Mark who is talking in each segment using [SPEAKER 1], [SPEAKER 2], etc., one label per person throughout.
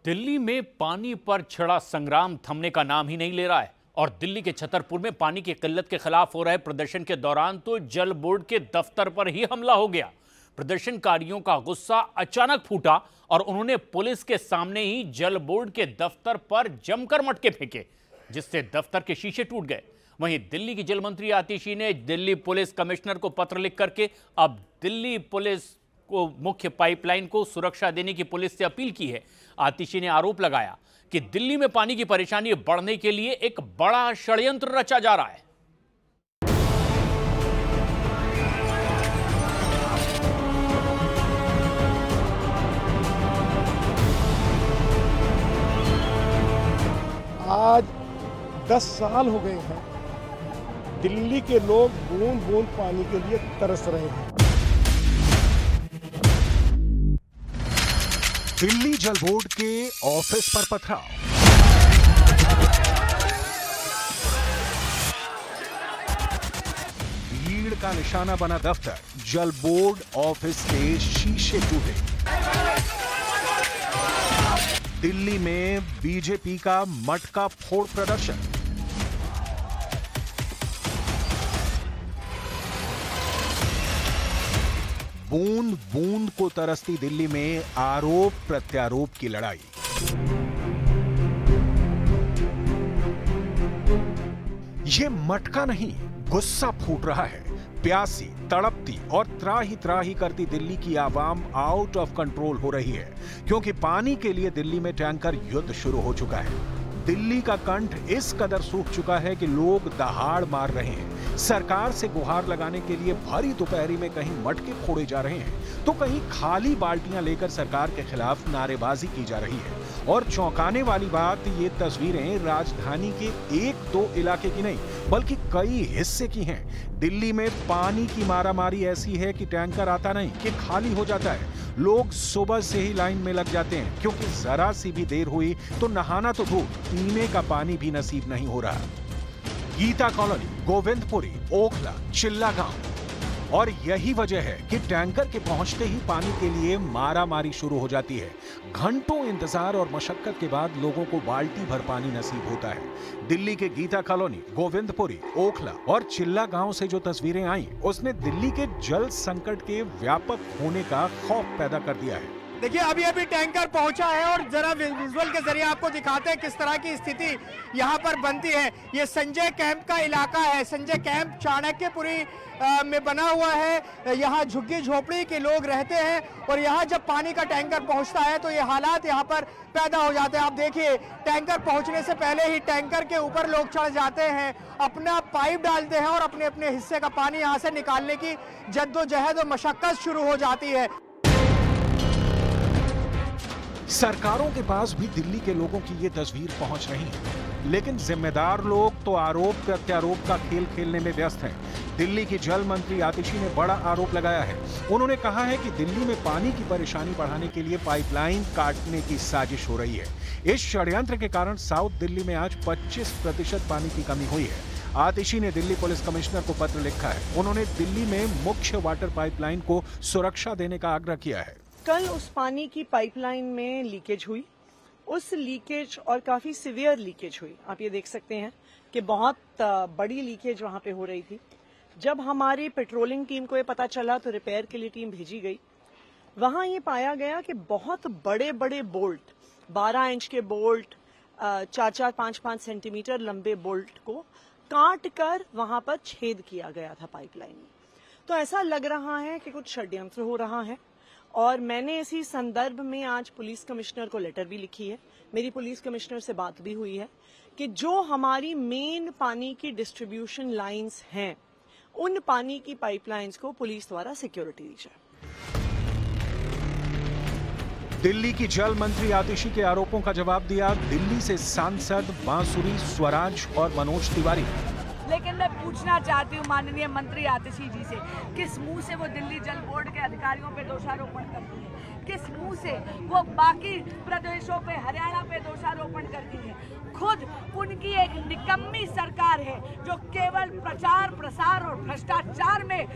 [SPEAKER 1] दिल्ली में पानी पर छिड़ा संग्राम थमने का नाम ही नहीं ले रहा है और दिल्ली के छतरपुर में पानी की किल्लत के खिलाफ हो रहे प्रदर्शन के दौरान तो जल बोर्ड के दफ्तर पर ही हमला हो गया। प्रदर्शनकारियों का गुस्सा अचानक फूटा और उन्होंने पुलिस के सामने ही जल बोर्ड के दफ्तर पर जमकर मटके फेंके, जिससे दफ्तर के शीशे टूट गए। वहीं दिल्ली की जल मंत्री आतिशी ने दिल्ली पुलिस कमिश्नर को पत्र लिख करके अब दिल्ली पुलिस को मुख्य पाइपलाइन को सुरक्षा देने की पुलिस से अपील की है। आतिशी ने आरोप लगाया कि दिल्ली में पानी की परेशानी बढ़ने के लिए एक बड़ा षड्यंत्र रचा जा रहा है।
[SPEAKER 2] आज 10 साल हो गए हैं, दिल्ली के लोग बूंद बूंद पानी के लिए तरस रहे हैं।
[SPEAKER 3] दिल्ली जल बोर्ड के ऑफिस पर पथराव। भीड़ का निशाना बना दफ्तर, जल बोर्ड ऑफिस के शीशे टूटे। दिल्ली में बीजेपी का मटका फोड़ प्रदर्शन। बूंद बूंद को तरसती दिल्ली में आरोप प्रत्यारोप की लड़ाई। ये मटका नहीं, गुस्सा फूट रहा है। प्यासी, तड़पती और त्राही त्राही करती दिल्ली की आवाम आउट ऑफ कंट्रोल हो रही है, क्योंकि पानी के लिए दिल्ली में टैंकर युद्ध शुरू हो चुका है। दिल्ली का कंठ इस कदर सूख चुका है कि लोग दहाड़ मार रहे हैं। सरकार से गुहार लगाने के लिए भरी दोपहरी में कहीं मटके फोड़े जा रहे हैं तो कहीं खाली बाल्टियां लेकर सरकार के खिलाफ नारेबाजी की जा रही है। और चौंकाने वाली बात, ये तस्वीरें राजधानी के 1-2 इलाके की नहीं बल्कि कई हिस्से की हैं। दिल्ली में पानी की मारामारी ऐसी है कि टैंकर आता नहीं कि खाली हो जाता है। लोग सुबह से ही लाइन में लग जाते हैं, क्योंकि जरा सी भी देर हुई तो नहाना तो दूर, पीने का पानी भी नसीब नहीं हो रहा। गीता कॉलोनी, गोविंदपुरी, ओखला, चिल्ला गांव, और यही वजह है कि टैंकर के पहुंचते ही पानी के लिए मारामारी शुरू हो जाती है। घंटों इंतजार और मशक्कत के बाद लोगों को बाल्टी भर पानी नसीब होता है। दिल्ली के गीता कॉलोनी, गोविंदपुरी, ओखला और चिल्ला गांव से जो तस्वीरें आई, उसने दिल्ली के जल संकट के व्यापक होने का खौफ पैदा कर दिया है।
[SPEAKER 4] देखिए, अभी टैंकर पहुंचा है और जरा विजुअल के जरिए आपको दिखाते हैं किस तरह की स्थिति यहां पर बनती है। ये संजय कैंप का इलाका है। संजय कैंप चाणक्यपुरी में बना हुआ है। यहाँ झुग्गी झोपड़ी के लोग रहते हैं और यहाँ जब पानी का टैंकर पहुंचता है तो ये हालात यहाँ पर पैदा हो जाते हैं। आप देखिए, टैंकर पहुंचने से पहले ही टैंकर के ऊपर लोग चढ़ जाते हैं, अपना पाइप डालते हैं और अपने अपने हिस्से का पानी यहाँ से निकालने की जद्दोजहद और मशक्कत शुरू हो जाती है।
[SPEAKER 3] सरकारों के पास भी दिल्ली के लोगों की ये तस्वीर पहुंच रही है, लेकिन जिम्मेदार लोग तो आरोप प्रत्यारोप का खेल खेलने में व्यस्त हैं। दिल्ली की जल मंत्री आतिशी ने बड़ा आरोप लगाया है। उन्होंने कहा है कि दिल्ली में पानी की परेशानी बढ़ाने के लिए पाइपलाइन काटने की साजिश हो रही है। इस षड्यंत्र के कारण साउथ दिल्ली में आज 25% पानी की कमी हुई है। आतिशी ने दिल्ली पुलिस कमिश्नर को पत्र लिखा है। उन्होंने दिल्ली में मुख्य वाटर पाइपलाइन को सुरक्षा देने का आग्रह किया है।
[SPEAKER 5] कल उस पानी की पाइपलाइन में लीकेज हुई, उस लीकेज और काफी सीवियर लीकेज हुई। आप ये देख सकते हैं कि बहुत बड़ी लीकेज वहां पे हो रही थी। जब हमारी पेट्रोलिंग टीम को ये पता चला तो रिपेयर के लिए टीम भेजी गई। वहां ये पाया गया कि बहुत बड़े बड़े बोल्ट, 12 इंच के बोल्ट, 4-4, 5-5 सेंटीमीटर लंबे बोल्ट को काट कर वहां पर छेद किया गया था पाइपलाइन में। तो ऐसा लग रहा है कि कुछ षड्यंत्र हो रहा है और मैंने इसी संदर्भ में आज पुलिस कमिश्नर को लेटर भी लिखी है। मेरी पुलिस कमिश्नर से बात भी हुई है कि जो हमारी मेन पानी की डिस्ट्रीब्यूशन लाइंस हैं, उन पानी की पाइपलाइंस को पुलिस द्वारा सिक्योरिटी दी जाए।
[SPEAKER 3] दिल्ली की जल मंत्री आतिशी के आरोपों का जवाब दिया दिल्ली से सांसद बांसुरी, स्वराज और मनोज तिवारी।
[SPEAKER 6] लेकिन मैं पूछना चाहती हूँ माननीय मंत्री आतिशी जी से, किस मुंह से वो दिल्ली जल बोर्ड के अधिकारियों पे दोषारोपण करती है? किस मुंह से वो बाकी प्रदेशों पे, हरियाणा पे दोषारोपण करती है? खुद उनकी एक निकम्मी सरकार है जो केवल प्रचार प्रसार और भ्रष्टाचार में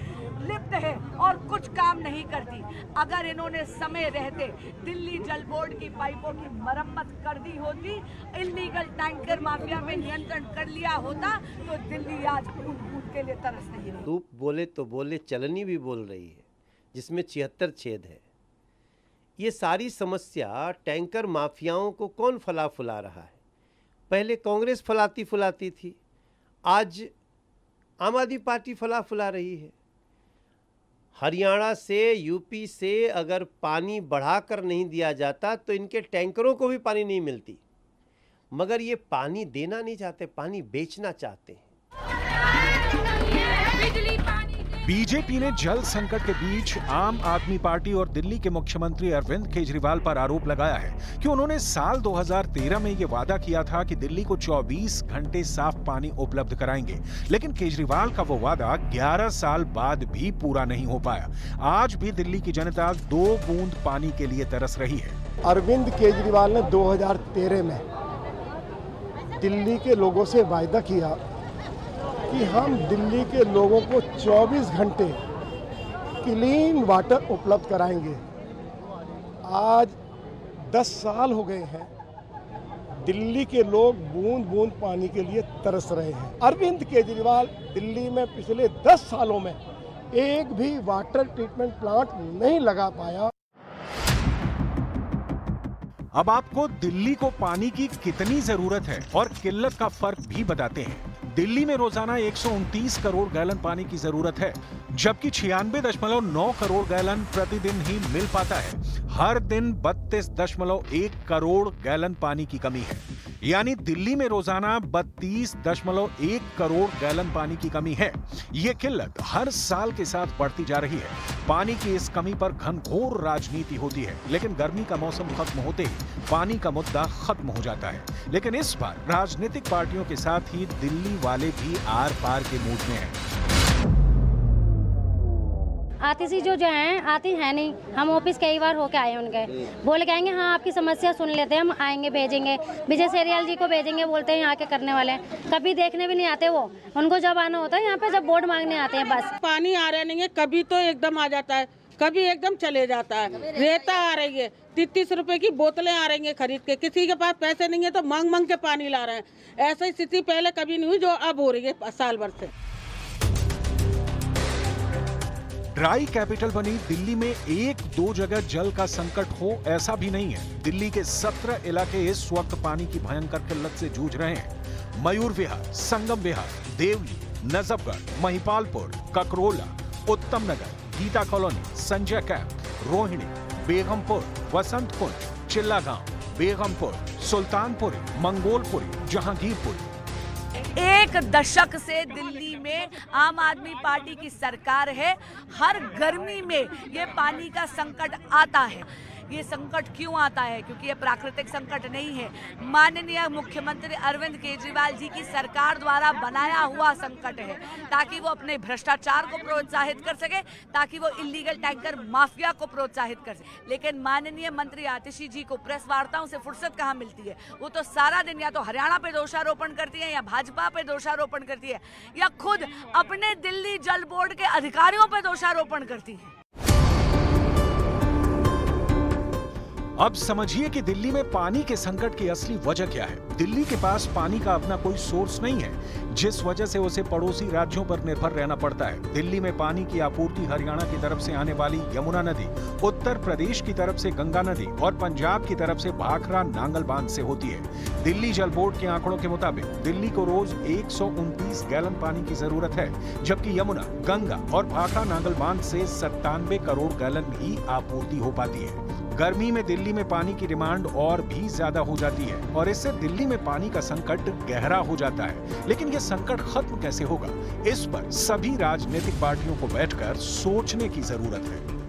[SPEAKER 6] लिप्त है और कुछ काम नहीं करती। अगर इन्होंने समय रहते दिल्ली जल बोर्ड की पाइपों की मरम्मत कर दी होती, इल्लीगल टैंकर माफिया पे नियंत्रण कर लिया होता, तो दिल्ली आज बूंद के लिए तरस नहीं रही।
[SPEAKER 7] धूप बोले तो बोले, चलनी भी बोल रही है, जिसमें 76 छेद है। ये सारी समस्या टैंकर माफियाओं को कौन फला फुला रहा है? पहले कांग्रेस फलाती फुलाती थी, आज आम आदमी पार्टी फला फुला रही है। हरियाणा से, यूपी से अगर पानी बढ़ाकर नहीं दिया जाता तो इनके टैंकरों को भी पानी नहीं मिलती, मगर ये पानी देना नहीं चाहते, पानी बेचना चाहते हैं।
[SPEAKER 3] बीजेपी ने जल संकट के बीच आम आदमी पार्टी और दिल्ली के मुख्यमंत्री अरविंद केजरीवाल पर आरोप लगाया है कि उन्होंने साल 2013 में ये वादा किया था कि दिल्ली को 24 घंटे साफ पानी उपलब्ध कराएंगे, लेकिन केजरीवाल का वो वादा 11 साल बाद भी पूरा नहीं हो पाया। आज भी दिल्ली की जनता 2 बूंद पानी के लिए तरस रही है।
[SPEAKER 2] अरविंद केजरीवाल ने 2013 में दिल्ली के लोगों से वायदा किया कि हम दिल्ली के लोगों को 24 घंटे क्लीन वाटर उपलब्ध कराएंगे। आज 10 साल हो गए हैं, दिल्ली के लोग बूंद बूंद पानी के लिए तरस रहे हैं। अरविंद केजरीवाल दिल्ली में पिछले 10 सालों में एक भी वाटर ट्रीटमेंट प्लांट नहीं लगा पाया।
[SPEAKER 3] अब आपको दिल्ली को पानी की कितनी जरूरत है और किल्लत का फर्क भी बताते हैं। दिल्ली में रोजाना 129 करोड़ गैलन पानी की जरूरत है, जबकि 96.9 करोड़ गैलन प्रतिदिन ही मिल पाता है। हर दिन 32.1 करोड़ गैलन पानी की कमी है, यानी दिल्ली में रोजाना 32.1 करोड़ गैलन पानी की कमी है। ये किल्लत हर साल के साथ बढ़ती जा रही है। पानी की इस कमी पर घनघोर राजनीति होती है, लेकिन गर्मी का मौसम खत्म होते ही पानी का मुद्दा खत्म हो जाता है। लेकिन इस बार राजनीतिक पार्टियों के साथ ही दिल्ली वाले भी आर पार के मूड में हैं।
[SPEAKER 8] आतिशी जो हैं आती है नहीं, हम ऑफिस कई बार होके आए उनके, बोल के आएंगे हाँ आपकी समस्या सुन लेते हैं, हम आएंगे भेजेंगे, विजय सेरियाल जी को भेजेंगे, बोलते हैं यहाँ के करने वाले हैं, कभी देखने भी नहीं आते वो। उनको जब आना होता है यहाँ पे, जब वोट मांगने आते हैं बस।
[SPEAKER 9] पानी आ रहा नहीं है, कभी तो एकदम आ जाता है, कभी एकदम चले जाता है। रेता आ रही है, 30 रुपए की बोतलें आ रही है खरीद के, किसी के पास पैसे नहीं है तो मांग मांग के पानी ला रहे हैं। ऐसी स्थिति पहले कभी नहीं हुई जो अब हो रही है साल भर से।
[SPEAKER 3] ड्राई कैपिटल बनी दिल्ली में 1-2 जगह जल का संकट हो ऐसा भी नहीं है। दिल्ली के 17 इलाके इस वक्त पानी की भयंकर किल्लत से जूझ रहे हैं। मयूर विहार, संगम विहार, देवली, नजफगढ़, महिपालपुर, ककरोला, उत्तम नगर, गीता कॉलोनी, संजय कैंप, रोहिणी, बेगमपुर, वसंत कुंज, चिल्ला गांव, बेगमपुर, सुल्तानपुरी, मंगोलपुरी, जहांगीरपुरी।
[SPEAKER 6] 1 दशक से दिल्ली में आम आदमी पार्टी की सरकार है। हर गर्मी में ये पानी का संकट आता है। ये संकट क्यों आता है? क्योंकि ये प्राकृतिक संकट नहीं है, माननीय मुख्यमंत्री अरविंद केजरीवाल जी की सरकार द्वारा बनाया हुआ संकट है, ताकि वो अपने भ्रष्टाचार को प्रोत्साहित कर सके, ताकि वो इल्लीगल टैंकर माफिया को प्रोत्साहित कर सके। लेकिन माननीय मंत्री आतिशी जी को प्रेस वार्ताओं से फुर्सत कहाँ मिलती है? वो तो सारा दिन या तो हरियाणा पे दोषारोपण करती है, या भाजपा पे दोषारोपण करती है, या खुद अपने दिल्ली जल बोर्ड के अधिकारियों पे दोषारोपण करती है।
[SPEAKER 3] अब समझिए कि दिल्ली में पानी के संकट की असली वजह क्या है। दिल्ली के पास पानी का अपना कोई सोर्स नहीं है, जिस वजह से उसे पड़ोसी राज्यों पर निर्भर रहना पड़ता है। दिल्ली में पानी की आपूर्ति हरियाणा की तरफ से आने वाली यमुना नदी, उत्तर प्रदेश की तरफ से गंगा नदी और पंजाब की तरफ से भाखरा नांगल बांध से होती है। दिल्ली जल बोर्ड के आंकड़ों के मुताबिक दिल्ली को रोज 129 गैलन पानी की जरूरत है, जबकि यमुना, गंगा और भाखरा नांगल बांध से 97 करोड़ गैलन ही आपूर्ति हो पाती है। गर्मी में दिल्ली में पानी की डिमांड और भी ज्यादा हो जाती है और इससे दिल्ली में पानी का संकट गहरा हो जाता है। लेकिन यह संकट खत्म कैसे होगा, इस पर सभी राजनीतिक पार्टियों को बैठकर सोचने की जरूरत है।